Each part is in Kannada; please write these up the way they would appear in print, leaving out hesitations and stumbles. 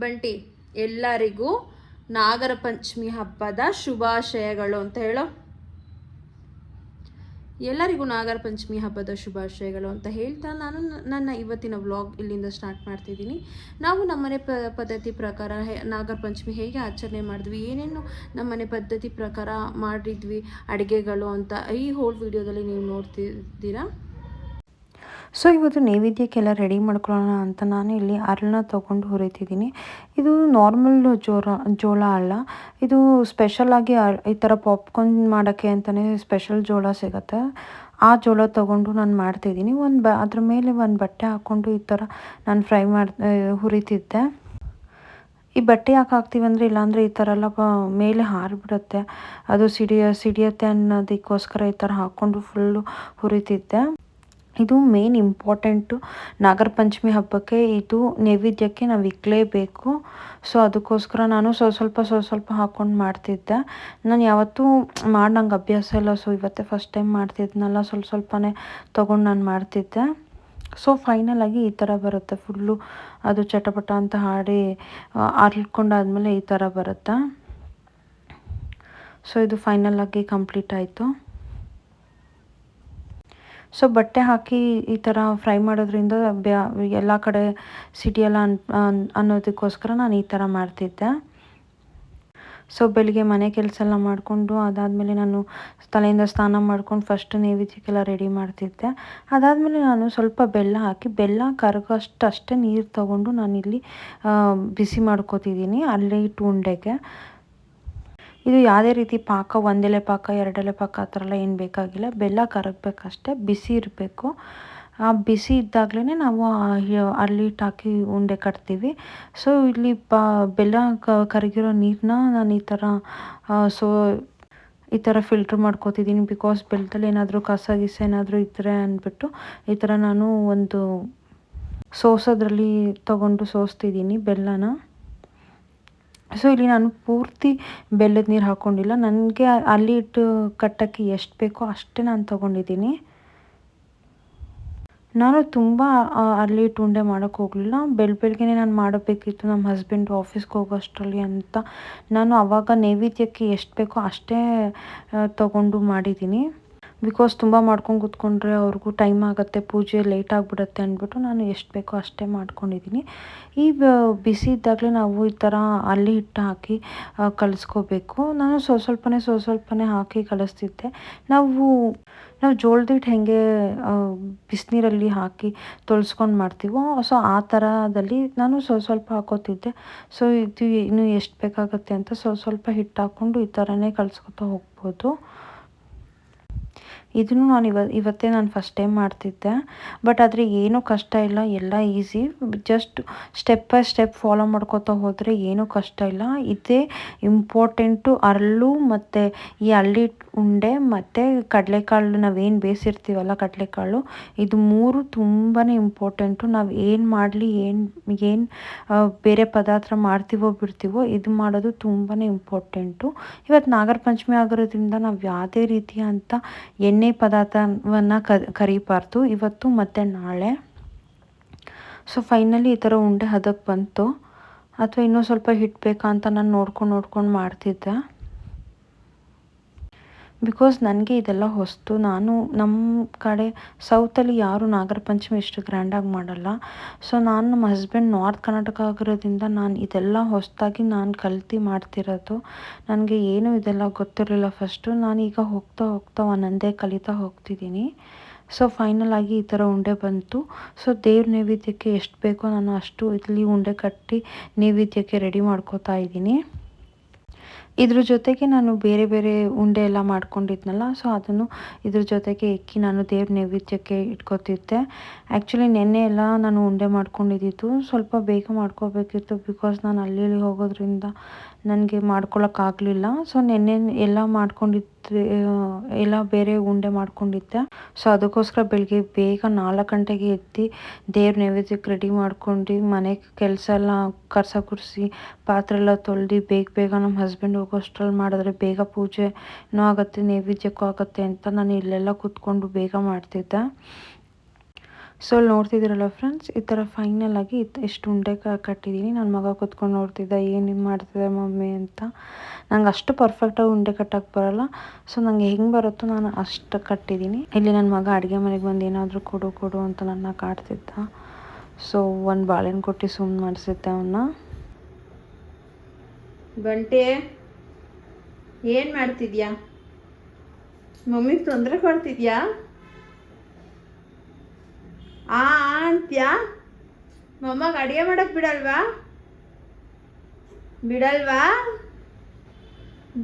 ಬಂಟಿ, ಎಲ್ಲರಿಗೂ ನಾಗರ ಪಂಚಮಿ ಹಬ್ಬದ ಶುಭಾಶಯಗಳು ಅಂತ ಹೇಳೋ. ಎಲ್ಲರಿಗೂ ನಾಗರ ಪಂಚಮಿ ಹಬ್ಬದ ಶುಭಾಶಯಗಳು ಅಂತ ಹೇಳ್ತಾ ನಾನು ನನ್ನ ಇವತ್ತಿನ ವ್ಲಾಗ್ ಇಲ್ಲಿಂದ ಸ್ಟಾರ್ಟ್ ಮಾಡ್ತಿದ್ದೀನಿ. ನಾವು ನಮ್ಮನೆ ಪದ್ಧತಿ ಪ್ರಕಾರ ನಾಗರ ಪಂಚಮಿ ಹೇಗೆ ಆಚರಣೆ ಮಾಡಿದ್ವಿ, ಏನೇನು ನಮ್ಮನೆ ಪದ್ಧತಿ ಪ್ರಕಾರ ಮಾಡಿದ್ವಿ ಅಡುಗೆಗಳು ಅಂತ ಈ ಹೋಲ್ ವಿಡಿಯೋದಲ್ಲಿ ನೀವು ನೋಡ್ತಿದ್ದೀರಾ. ಸೊ ಇವತ್ತು ನೈವೇದ್ಯಕ್ಕೆಲ್ಲ ರೆಡಿ ಮಾಡ್ಕೊಳ್ಳೋಣ ಅಂತ ನಾನು ಇಲ್ಲಿ ಅರಳನ್ನ ತೊಗೊಂಡು ಹುರಿತಿದ್ದೀನಿ. ಇದು ನಾರ್ಮಲ್ ಜೋಳ ಅಲ್ಲ, ಇದು ಸ್ಪೆಷಲಾಗಿ ಈ ಥರ ಪಾಪ್ಕಾರ್ನ್ ಮಾಡೋಕ್ಕೆ ಅಂತಲೇ ಸ್ಪೆಷಲ್ ಜೋಳ ಸಿಗುತ್ತೆ. ಆ ಜೋಳ ತೊಗೊಂಡು ನಾನು ಮಾಡ್ತಿದ್ದೀನಿ. ಅದ್ರ ಮೇಲೆ ಒಂದು ಬಟ್ಟೆ ಹಾಕ್ಕೊಂಡು ಈ ಥರ ನಾನು ಹುರಿತಿದ್ದೆ. ಈ ಬಟ್ಟೆ ಯಾಕೆ ಹಾಕ್ತೀವಂದರೆ, ಇಲ್ಲಾಂದರೆ ಈ ಥರ ಎಲ್ಲ ಮೇಲೆ ಹಾರಿಬಿಡುತ್ತೆ, ಅದು ಸಿಡಿಯುತ್ತೆ ಅನ್ನೋದಕ್ಕೋಸ್ಕರ ಈ ಥರ ಹಾಕ್ಕೊಂಡು ಫುಲ್ಲು ಹುರಿತಿದ್ದೆ. ಇದು ಮೇನ್ ಇಂಪಾರ್ಟೆಂಟು ನಾಗರ ಪಂಚಮಿ ಹಬ್ಬಕ್ಕೆ. ಇದು ನೈವೇದ್ಯಕ್ಕೆ ನಾವು ಇಕ್ಕಲೇಬೇಕು. ಸೊ ಅದಕ್ಕೋಸ್ಕರ ನಾನು ಸ್ವಲ್ಪ ಹಾಕ್ಕೊಂಡು ಮಾಡ್ತಿದ್ದೆ. ನಾನು ಯಾವತ್ತೂ ನಂಗೆ ಅಭ್ಯಾಸ ಇಲ್ಲ, ಸೊ ಇವತ್ತೇ ಫಸ್ಟ್ ಟೈಮ್ ಮಾಡ್ತಿದ್ನಲ್ಲ, ಸ್ವಲ್ಪನೇ ತೊಗೊಂಡು ನಾನು ಮಾಡ್ತಿದ್ದೆ. ಸೊ ಫೈನಲಾಗಿ ಈ ಥರ ಬರುತ್ತೆ, ಫುಲ್ಲು ಅದು ಚಟಪಟ ಅಂತ ಹಾಡಿ ಅರ್ಳ್ಕೊಂಡಾದ್ಮೇಲೆ ಈ ಥರ ಬರುತ್ತೆ. ಸೊ ಇದು ಫೈನಲಾಗಿ ಕಂಪ್ಲೀಟ್ ಆಯಿತು. ಸೊ ಬಟ್ಟೆ ಹಾಕಿ ಈ ಥರ ಫ್ರೈ ಮಾಡೋದ್ರಿಂದ ಎಲ್ಲ ಕಡೆ ಸಿಡಿಯಲ್ಲ ಅನ್ನೋದಕ್ಕೋಸ್ಕರ ನಾನು ಈ ಥರ ಮಾಡ್ತಿದ್ದೆ. ಸೊ ಬೆಳಿಗ್ಗೆ ಮನೆ ಕೆಲಸ ಎಲ್ಲ ಮಾಡಿಕೊಂಡು ಅದಾದಮೇಲೆ ನಾನು ತಲೆಯಿಂದ ಸ್ನಾನ ಮಾಡ್ಕೊಂಡು ಫಸ್ಟ್ ನೈವೇದ್ಯಕ್ಕೆಲ್ಲ ರೆಡಿ ಮಾಡ್ತಿದ್ದೆ. ಅದಾದಮೇಲೆ ನಾನು ಸ್ವಲ್ಪ ಬೆಲ್ಲ ಹಾಕಿ, ಬೆಲ್ಲ ಕರಗೋಷ್ಟೇ ನೀರು ತೊಗೊಂಡು ನಾನಿಲ್ಲಿ ಬಿಸಿ ಮಾಡ್ಕೋತಿದ್ದೀನಿ ಅಲ್ಲಿ ಇಟ್ಟು ಉಂಡೆಗೆ. ಇದು ಯಾವುದೇ ರೀತಿ ಪಾಕ, ಒಂದೆಲೆ ಪಾಕ, ಎರಡೆಲೆ ಪಾಕ ಆ ಥರ ಎಲ್ಲ ಏನು ಬೇಕಾಗಿಲ್ಲ. ಬೆಲ್ಲ ಕರಗಬೇಕಷ್ಟೆ, ಬಿಸಿ ಇರಬೇಕು. ಆ ಬಿಸಿ ಇದ್ದಾಗಲೇ ನಾವು ಅರ್ಳಿಟ್ಟು ಹಾಕಿ ಉಂಡೆ ಕಟ್ತೀವಿ. ಸೊ ಇಲ್ಲಿ ಬೆಲ್ಲ ಕರಗಿರೋ ನೀರನ್ನ ನಾನು ಈ ಥರ ಫಿಲ್ಟ್ರ್ ಮಾಡ್ಕೋತಿದ್ದೀನಿ. ಬಿಕಾಸ್ ಬೆಲ್ಲದಲ್ಲಿ ಏನಾದರೂ ಕಸ ಗಿಸ ಏನಾದರೂ ಇದ್ದರೆ ಅಂದ್ಬಿಟ್ಟು ಈ ಥರ ನಾನು ಒಂದು ಸೋಸೋದ್ರಲ್ಲಿ ತೊಗೊಂಡು ಸೋಸ್ತಿದ್ದೀನಿ ಬೆಲ್ಲನ. ಸೊ ಇಲ್ಲಿ ನಾನು ಪೂರ್ತಿ ಬೆಲ್ಲದ ನೀರು ಹಾಕ್ಕೊಂಡಿಲ್ಲ, ನನಗೆ ಅಲ್ಲಿ ಇಟ್ಟು ಕಟ್ಟೋಕ್ಕೆ ಎಷ್ಟು ಬೇಕೋ ಅಷ್ಟೇ ನಾನು ತೊಗೊಂಡಿದ್ದೀನಿ. ನಾನು ತುಂಬ ಅಲ್ಲಿ ಇಟ್ಟು ಉಂಡೆ ಮಾಡೋಕ್ಕೆ ಹೋಗಲಿಲ್ಲ. ಬೆಳಗ್ಗೆನೇ ನಾನು ಮಾಡಬೇಕಿತ್ತು ನಮ್ಮ ಹಸ್ಬೆಂಡು ಆಫೀಸ್ಗೆ ಹೋಗೋಷ್ಟರಲ್ಲಿ ಅಂತ. ನಾನು ಆವಾಗ ನೈವೇದ್ಯಕ್ಕೆ ಎಷ್ಟು ಬೇಕೋ ಅಷ್ಟೇ ತೊಗೊಂಡು ಮಾಡಿದ್ದೀನಿ. ಬಿಕಾಸ್ ತುಂಬ ಮಾಡ್ಕೊಂಡು ಕೂತ್ಕೊಂಡ್ರೆ ಅವ್ರಿಗೂ ಟೈಮ್ ಆಗುತ್ತೆ, ಪೂಜೆ ಲೇಟ್ ಆಗಿಬಿಡುತ್ತೆ ಅಂದ್ಬಿಟ್ಟು ನಾನು ಎಷ್ಟು ಬೇಕೋ ಅಷ್ಟೇ ಮಾಡ್ಕೊಂಡಿದ್ದೀನಿ. ಈ ಬಿಸಿ ಇದ್ದಾಗಲೇ ನಾವು ಈ ಥರ ಅಲ್ಲಿ ಹಿಟ್ಟು ಹಾಕಿ ಕಲಿಸ್ಕೋಬೇಕು. ನಾನು ಸ್ವಲ್ಪನೇ ಹಾಕಿ ಕಲಿಸ್ತಿದ್ದೆ. ನಾವು ಜೋಳದ ಹಿಟ್ಟು ಹೆಂಗೆ ಬಿಸಿನೀರಲ್ಲಿ ಹಾಕಿ ತೊಳ್ಸ್ಕೊಂಡು ಮಾಡ್ತೀವೋ, ಸೊ ಆ ಥರದಲ್ಲಿ ನಾನು ಸ್ವಲ್ಪ ಹಾಕೋತಿದ್ದೆ. ಸೊ ಇದು ಇನ್ನೂ ಎಷ್ಟು ಬೇಕಾಗುತ್ತೆ ಅಂತ ಸ್ವಲ್ಪ ಹಿಟ್ಟು ಹಾಕ್ಕೊಂಡು ಈ ಥರನೇ ಕಲಿಸ್ಕೊತಾ ಹೋಗ್ಬೋದು. ಇದನ್ನು ನಾನು ಇವತ್ತೇ ನಾನು ಫಸ್ಟ್ ಟೈಮ್ ಮಾಡ್ತಿದ್ದೆ. ಬಟ್ ಆದರೆ ಏನೂ ಕಷ್ಟ ಇಲ್ಲ, ಎಲ್ಲ easy. Just step by step follow ಮಾಡ್ಕೋತಾ ಹೋದರೆ ಏನೂ ಕಷ್ಟ ಇಲ್ಲ. ಇದೇ ಇಂಪಾರ್ಟೆಂಟು, ಅರಳು ಮತ್ತು ಈ ಅಳ್ಳಿ ಉಂಡೆ ಮತ್ತು ಕಡಲೆಕಾಳು, ನಾವೇನು ಬೇಯಿಸಿರ್ತೀವಲ್ಲ ಕಡಲೆಕಾಳು, ಇದು ಮೂರು ತುಂಬಾ ಇಂಪಾರ್ಟೆಂಟು. ನಾವು ಏನು ಮಾಡಲಿ, ಏನು ಬೇರೆ ಪದಾರ್ಥ ಮಾಡ್ತೀವೋ ಬಿಡ್ತೀವೋ, ಇದು ಮಾಡೋದು ತುಂಬಾ ಇಂಪಾರ್ಟೆಂಟು. ಇವತ್ತು ನಾಗರ ಪಂಚಮಿ ಆಗಿರೋದ್ರಿಂದ ನಾವು ಯಾವುದೇ ರೀತಿಯಂಥ ಎಣ್ಣೆ ಪದಾರ್ಥವನ್ನು ಕರಿಬಾರ್ದು ಇವತ್ತು ಮತ್ತು ನಾಳೆ. ಸೊ ಫೈನಲಿ ಈ ಥರ ಉಂಡೆ ಹದಕ್ಕೆ ಬಂತು. ಅಥವಾ ಇನ್ನೂ ಸ್ವಲ್ಪ ಹಿಟ್ಟು ಬೇಕಾ ಅಂತ ನಾನು ನೋಡ್ಕೊಂಡು ಮಾಡ್ತಿದ್ದೆ. ಬಿಕಾಸ್ ನನಗೆ ಇದೆಲ್ಲ ಹೊಸ್ತು. ನಾನು ನಮ್ಮ ಕಡೆ ಸೌತಲ್ಲಿ ಯಾರೂ ನಾಗರ ಪಂಚಮಿ ಇಷ್ಟು ಗ್ರ್ಯಾಂಡಾಗಿ ಮಾಡಲ್ಲ. ಸೊ ನಾನು ನಮ್ಮ ಹಸ್ಬೆಂಡ್ ನಾರ್ತ್ ಕರ್ನಾಟಕ ಆಗಿರೋದ್ರಿಂದ ನಾನು ಇದೆಲ್ಲ ಹೊಸದಾಗಿ ನಾನು ಕಲ್ತು ಮಾಡ್ತಿರೋದು. ನನಗೆ ಏನೂ ಇದೆಲ್ಲ ಗೊತ್ತಿರಲಿಲ್ಲ ಫಸ್ಟು. ನಾನೀಗ ಹೋಗ್ತಾ ಒಂದೊಂದೇ ಕಲಿತಾ ಹೋಗ್ತಿದ್ದೀನಿ. ಸೊ ಫೈನಲಾಗಿ ಈ ಥರ ಉಂಡೆ ಬಂತು. ಸೊ ದೇವ್ರ ನೈವೇದ್ಯಕ್ಕೆ ಎಷ್ಟು ಬೇಕೋ ನಾನು ಅಷ್ಟು ಇಲ್ಲಿ ಉಂಡೆ ಕಟ್ಟಿ ನೈವೇದ್ಯಕ್ಕೆ ರೆಡಿ ಮಾಡ್ಕೋತಾ ಇದ್ದೀನಿ. ಇದ್ರ ಜೊತೆಗೆ ನಾನು ಬೇರೆ ಉಂಡೆ ಎಲ್ಲ ಮಾಡ್ಕೊಂಡಿದ್ನಲ್ಲ, ಸೊ ಅದನ್ನು ಇದ್ರ ಜೊತೆಗೆ ಇಕ್ಕಿ ನಾನು ದೇವ್ರ ನೈವೇದ್ಯಕ್ಕೆ ಇಟ್ಕೋತಿದ್ದೆ. ಆ್ಯಕ್ಚುಲಿ ನೆನ್ನೆ ಎಲ್ಲ ನಾನು ಉಂಡೆ ಮಾಡ್ಕೊಂಡಿದ್ದಿದ್ದು ಸ್ವಲ್ಪ ಬೇಗ ಮಾಡ್ಕೋಬೇಕಿತ್ತು. ಬಿಕಾಸ್ ನಾನು ಅಲ್ಲಿ ಹೋಗೋದ್ರಿಂದ ನನಗೆ ಮಾಡ್ಕೊಳಕ್ಕಾಗಲಿಲ್ಲ. ಸೊ ನೆನ್ನೆ ಎಲ್ಲ ಎಲ್ಲ ಬೇರೆ ಉಂಡೆ ಮಾಡ್ಕೊಂಡಿದ್ದೆ. ಸೊ ಅದಕ್ಕೋಸ್ಕರ ಬೆಳಗ್ಗೆ ಬೇಗ 4 ಗಂಟೆಗೆ ಎದ್ದು ದೇವ್ರ ನೈವೇದ್ಯಕ್ಕೆ ರೆಡಿ ಮಾಡ್ಕೊಂಡು ಮನೆ ಕೆಲಸ ಎಲ್ಲ ಕಸ ಗುಡಿಸಿ ಪಾತ್ರೆ ಎಲ್ಲ ತೊಳೆದು ಬೇಗ ನಮ್ಮ ಹಸ್ಬೆಂಡ್ ಹೋಗೋಷ್ಟ್ರಲ್ಲಿ ಮಾಡಿದ್ರೆ ಬೇಗ ಪೂಜೆನೂ ಆಗುತ್ತೆ, ನೈವೇದ್ಯಕ್ಕೂ ಆಗುತ್ತೆ ಅಂತ ನಾನು ಇಲ್ಲೆಲ್ಲ ಕೂತ್ಕೊಂಡು ಬೇಗ ಮಾಡ್ತಿದ್ದೆ. ಸೊ ಅಲ್ಲಿ ನೋಡ್ತಿದ್ದೀರಲ್ಲ ಫ್ರೆಂಡ್ಸ್, ಈ ಥರ ಫೈನಲಾಗಿ ಎಷ್ಟು ಉಂಡೆ ಕಟ್ಟಿದ್ದೀನಿ. ನನ್ನ ಮಗ ಕೂತ್ಕೊಂಡು ನೋಡ್ತಿದ್ದ, ಏನು ಮಾಡ್ತಿದ್ದೆ ಮಮ್ಮಿ ಅಂತ. ನಂಗೆ ಅಷ್ಟು ಪರ್ಫೆಕ್ಟಾಗಿ ಉಂಡೆ ಕಟ್ಟಕ್ಕೆ ಬರೋಲ್ಲ. ಸೊ ನನಗೆ ಹೆಂಗೆ ಬರುತ್ತೋ ನಾನು ಅಷ್ಟು ಕಟ್ಟಿದ್ದೀನಿ. ಇಲ್ಲಿ ನನ್ನ ಮಗ ಅಡುಗೆ ಮನೆಗೆ ಬಂದು ಏನಾದರೂ ಕೊಡು ಅಂತ ನನ್ನ ಕಾಡ್ತಿದ್ದ. ಸೊ ಒಂದು ಬಾಳೆಹಣ್ಣು ಕೊಟ್ಟು ಸುಮ್ಮನೆ ಮಾಡಿಸಿದ್ದೆ ಅವನ್ನ. ಬಂಟೆ ಏನು ಮಾಡ್ತಿದ್ಯಾ? ಮಮ್ಮಿಗೆ ತೊಂದರೆ ಕೊಡ್ತಿದ್ಯಾ? ಅಂತ್ಯಾ? ಮಮ್ಮಗೆ ಅಡುಗೆ ಮಾಡಕ್ಕೆ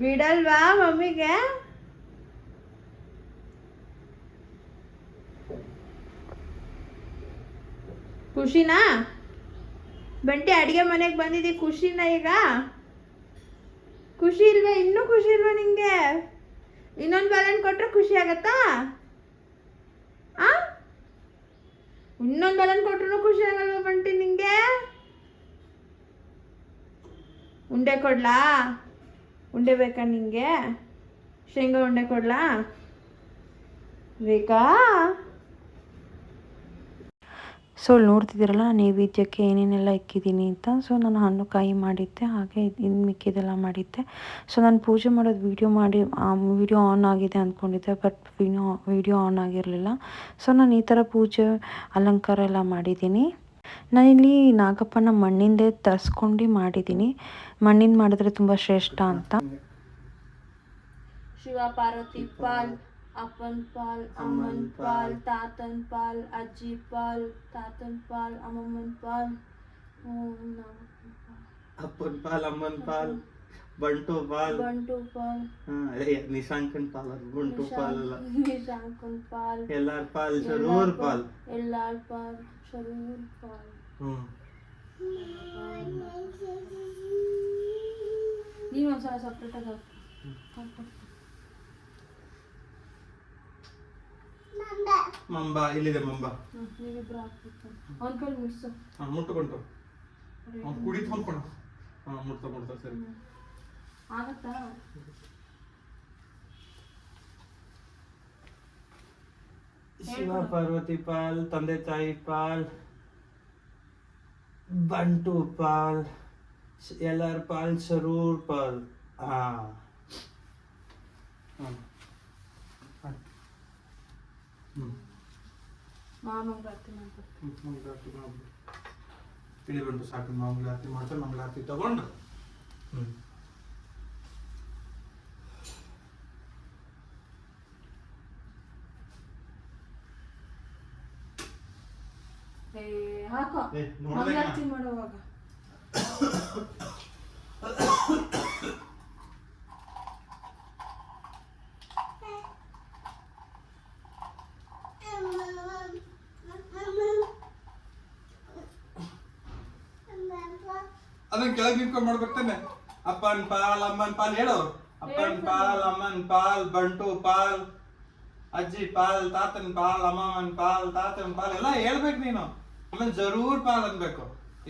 ಬಿಡಲ್ವಾ ಮಮ್ಮಿಗೆ? ಖುಷಿನಾ ಬಂಟಿ? ಅಡುಗೆ ಮನೆಗೆ ಬಂದಿದ್ದಿ ಖುಷಿನಾ? ಈಗ ಖುಷಿ ಇಲ್ವಾ? ಇನ್ನೂ ಖುಷಿ ಇಲ್ವಾ ನಿಂಗೆ? ಇನ್ನೊಂದು ಬಾಳೆಹಣ್ಣು ಕೊಟ್ಟರೆ ಖುಷಿ ಆಗತ್ತಾ? ಇನ್ನೊಂದು ಬಾಳೆಹಣ್ಣು ಕೊಟ್ಟರು ಖುಷಿ ಆಗಲ್ವಾ ಬಂಟಿ ನಿಂಗೆ? ಉಂಡೆ ಕೊಡ್ಲಾ? ಉಂಡೆ ಬೇಕಾ ನಿಂಗೆ? ಶೇಂಗಾ ಉಂಡೆ ಕೊಡ್ಲಾ? ಬೇಕಾ? ಸೊ ಅಲ್ಲಿ ನೋಡ್ತಿದ್ದೀರಲ್ಲ ನಾನು ನೈವೇದ್ಯಕ್ಕೆ ಏನೇನೆಲ್ಲ ಇಕ್ಕಿದ್ದೀನಿ ಅಂತ. ಸೊ ನಾನು ಹಣ್ಣು ಕಾಯಿ ಮಾಡಿದ್ದೆ, ಹಾಗೆ ಇನ್ನು ಮಿಕ್ಕಿದೆಲ್ಲ ಮಾಡಿದ್ದೆ. ಸೊ ನಾನು ಪೂಜೆ ಮಾಡೋದು ವಿಡಿಯೋ ಆನ್ ಆಗಿದೆ ಅಂದ್ಕೊಂಡಿದ್ದೆ, ಬಟ್ ವಿಡಿಯೋ ಆನ್ ಆಗಿರಲಿಲ್ಲ. ಸೊ ನಾನು ಈ ಥರ ಪೂಜೆ ಅಲಂಕಾರ ಎಲ್ಲ ಮಾಡಿದ್ದೀನಿ. ನಾನಿಲ್ಲಿ ನಾಗಪ್ಪನ ಮಣ್ಣಿಂದೇ ತರಿಸ್ಕೊಂಡು ಮಾಡಿದ್ದೀನಿ. ಮಣ್ಣಿಂದ ಮಾಡಿದ್ರೆ ತುಂಬ ಶ್ರೇಷ್ಠ ಅಂತ. ಶಿವ ಪಾರ್ವತಿ ಪಾಲ್, ಅಪ್ಪನ್ ಪಾಲ್, ಅಮ್ಮನ್ ಪಾಲ್, ತಾತನ್ ಪಾಲ್, ಅಜ್ಜಿ ಪಾಲ್, ತಾತನ್ ಪಾಲ್, ಅಮ್ಮಮ್ಮನ್ ಪಾಲ್. ಅಪ್ಪನ್ ಪಾಲ್, ಅಮ್ಮನ್ ಪಾಲ್, ಬಂಟು ಪಾಲ್, ನಿಶಾಂಕನ್ ಪಾಲ್, ಬಂಟು ಪಾಲ್ ಅಲ್ಲ, ನಿಶಾಂಕನ್ ಪಾಲ್, ಎಲ್ಲಾರ್ ಪಾಲ್, ಶರೂರ್ ಪಾಲ್, ಎಲ್ಲಾರ್ ಪಾಲ್, ಶರೂರ್ ಪಾಲ್. ನೀವು ಒಂದ್ಸಲ ಸಪ್ರೇಟಾಗಿ ಮಂಬ ಇಲ್ಲಿದೆ. ಮಂಬ ನೀವಿಬ್ರು ಹಾಕ್ಬೇಕು. ಅವ್ನ ಕೈ ಮುಟ್ಸು. ಮುಟ್ಟುಕೊಂಡು ಕುಡಿತು ಹೊಂದ್ಕೊಂಡು ಮುಟ್ತಾ ಸರಿ ಆಗತ್ತಾ? ಶಿವ ಪಾರ್ವತಿ ಪಾಲ್, ತಂದೆ ತಾಯಿ ಪಾಲ್, ಬಂಟು ಪಾಲ್, ಎಲ್ಲಾರ್ ಪಾಲ್, ಶರೂರ್ ಪಾಲ್. ಮಂಗಳಾರತಿ ತಿಳಿ ಬಂಟು ಸಾಕು. ಮಂಗಳಾರತಿ ಮಾಡ್ತಾರೆ. ಮಂಗಳಾರತಿ ತಗೊಂಡು ಹಾಕೋ ಮಂಗಳಾರತಿ ಮಾಡುವಾಗ. ಅದನ್ನ ಕೆಳಗೆ ನಿಂತ್ಕೊಂಡು ಮಾಡ್ಬೇಕಾನೆ. ಅಪ್ಪನ್ ಪಾಲ್, ಅಮ್ಮನ್ ಪಾಲ್ ಹೇಳು. ಅಪ್ಪನ್ ಪಾಲ್, ಅಮ್ಮನ್ ಪಾಲ್, ಬಂಟು ಪಾಲ್, ಅಜ್ಜಿ ಪಾಲ್, ತಾತನ್ ಪಾಲ್, ಅಮ್ಮಮ್ಮನ್ ಪಾಲ್, ತಾತನ್ ಪಾಲ್ ಎಲ್ಲ ಹೇಳ್ಬೇಕು ನೀನು. ಆಮೇಲೆ ಜರೂರ್ ಪಾಲ್ ಅನ್ಬೇಕು.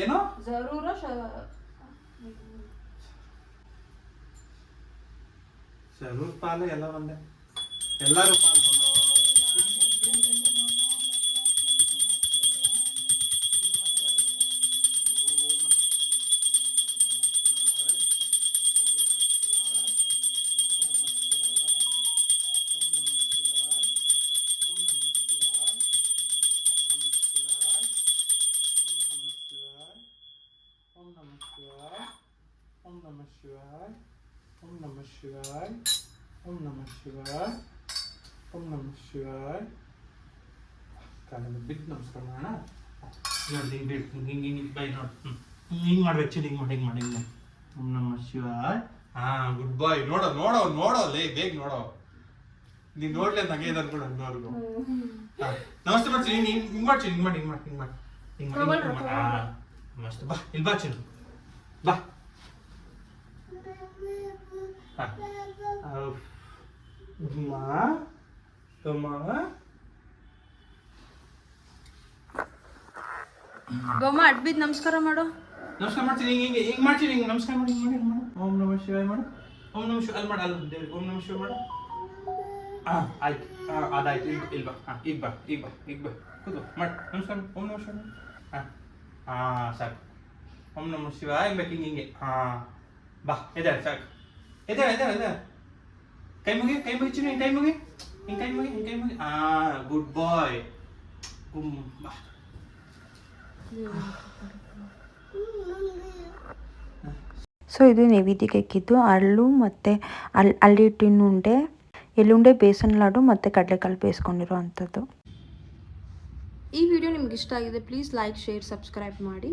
ಏನು ಜರೂರ್ ಪಾಲ್ ಎಲ್ಲ ಒಂದೇ, ಎಲ್ಲರೂ ಪಾಲ್. ಬಿದ್ದು ನಮಸ್ಕಾರ ಮಾಡೋಣ. ನೋಡಿ ಹಿಂಗೆ ಬೈ ನೋಡಿ, ಹಿಂಗೆ ಮಾಡ್ಬೇಕು. ಚಿಲ್ ಹಿಂಗೆ ಮಾಡಿ ಓಂ ನಮಃ ಶಿವಾಯ. ಗುಡ್ ಬಾಯ್. ನೋಡೋ ಲೇ, ಬೇಗ ನೋಡೋ. ನೀನು ನೋಡ್ಲಿ ನಂಗೆ ಇದು ಅನ್ಕೊಂಡು ಅನ್ನೋರ್ಗು. ನಮಸ್ತೆ ಮಾಡ್ತೀನಿ. ಹಿಂಗೆ ಮಾಡ್ತೀನಿ. ಹಿಂಗೆ ಮಾಡಿ ನಮಸ್ತೆ. ಬಾ ಇಲ್ಲಿ ಬಾ ಚಿಲ್, ಬಾ. ಬೊಮ್ಮ ಅಡ್ಬಿದ್ ನಮಸ್ಕಾರ ಮಾಡು. ನಮಸ್ಕಾರ ಮಾಡ್ತೀನಿ. ಹಿಂಗೆ ಮಾಡ್ತೀನಿ. ಹಿಂಗೆ ನಮಸ್ಕಾರ ಮಾಡಿ. ಓಂ ನಮಃ ಶಿವಾಯ ಮಾಡು. ಓಂ ನಮಃ ಶಿವ ಅಲ್ಲಿ ಮಾಡು. ಅಲ್ಲಿ ದೇವ್ರಿ ಓಂ ನಮಃ ಶಿವ ಮಾಡು. ಆಯ್ತು. ಅದಾಯ್ತು. ಇಲ್ಲಿ ಬಾ. ಈಗ ಬಾ. ಕೂತು ಮಾಡಿ ನಮಸ್ಕಾರ ಓಂ ನಮಃ ಶಿವಾಯ. ಹಾಂ ಹಾಂ ಸಾಕು. ಓಂ ನಮಃ ಶಿವಾಯ ಬೇಕು ಹಿಂಗೆ ಹಾಂ ಬಾ ಎದ್ದೇಳ ಸಾಕು. ಎದ್ದೇಳ ಕೈ ಮುಗಿ ಚಿನ್ನ ಹಿಂಗೆ ಕೈ ಮುಗಿ ಹಾಂ ಗುಡ್ ಬಾಯ್. ಬಾ ಸೊ ಇದು ನೈವೇದ್ಯಕ್ಕೆ ಇಕ್ಕಿದ್ದು ಅರಳು ಮತ್ತು ಅಲ್ಲಿಟ್ಟಿನ ಉಂಡೆ, ಎಳ್ಳುಂಡೆ, ಬೇಸನ್ ಲಾಡು ಮತ್ತು ಕಡಲೆಕಾಳು ಬೇಯಿಸ್ಕೊಂಡಿರೋ ಅಂಥದ್ದು. ಈ ವಿಡಿಯೋ ನಿಮ್ಗೆ ಇಷ್ಟ ಆಗಿದೆ ಪ್ಲೀಸ್ ಲೈಕ್ ಶೇರ್ ಸಬ್ಸ್ಕ್ರೈಬ್ ಮಾಡಿ.